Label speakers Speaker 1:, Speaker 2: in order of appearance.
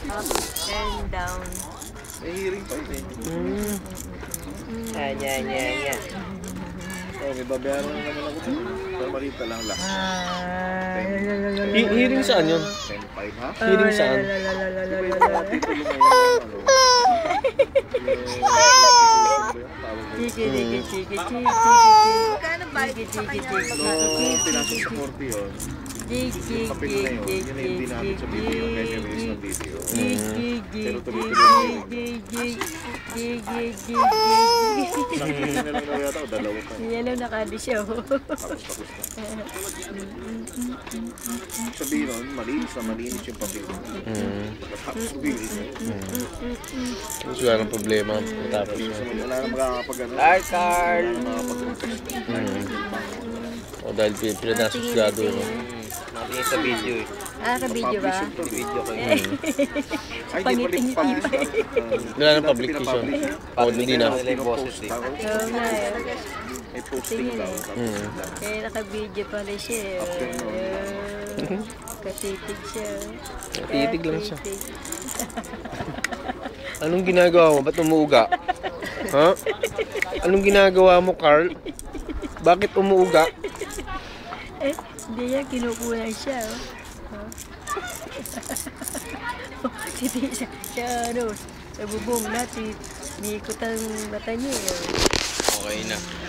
Speaker 1: Up and down.
Speaker 2: May hearing pa yun eh.
Speaker 3: Yan.
Speaker 2: Oh, may babayaran na naman ako dun. Pero malita lang lang.
Speaker 3: Hearing saan yun?
Speaker 2: 10.5 ha?
Speaker 3: Hearing saan?
Speaker 2: Iba yung mga titulo ngayon.
Speaker 1: Magkano ba?
Speaker 2: No, pinasok sa 40 yun. Yung papel na yun, yun na yung dinamit sa video. Kaya release ng video. Pero tuloy-tuloy na yun. Nakikita na lang na yata o dalawa pa.
Speaker 1: Yellow na kadi siya.
Speaker 2: Tapos na. Sabihin nun, malinis yung papel. Tapos bilis.
Speaker 3: Tapos wala ng problema. Tapos
Speaker 2: Wala na makakapag-ano.
Speaker 3: Ay, Carl!
Speaker 2: Wala na makakapag-contest.
Speaker 3: O dahil pinadasusgado no?
Speaker 4: Natingin sa video eh.
Speaker 1: Ka-video ba?
Speaker 4: Sa video ko
Speaker 2: Ay, di pa rin
Speaker 3: Wala ng publication. O, hindi na.
Speaker 4: nila yung boses eh.
Speaker 1: Oo nga eh.
Speaker 2: May posting daw.
Speaker 1: Eh, naka-video pala siya eh. Katitig siya.
Speaker 3: Titig lang siya. Anong ginagawa mo? Ba't umuuga? Ha? Anong ginagawa mo, Carl? Bakit umuuga?
Speaker 1: Eh, hindi yan, kinukunan siya. Titi siya, ano, sa bubong natin, niikot ang mata niya.
Speaker 4: Okay na.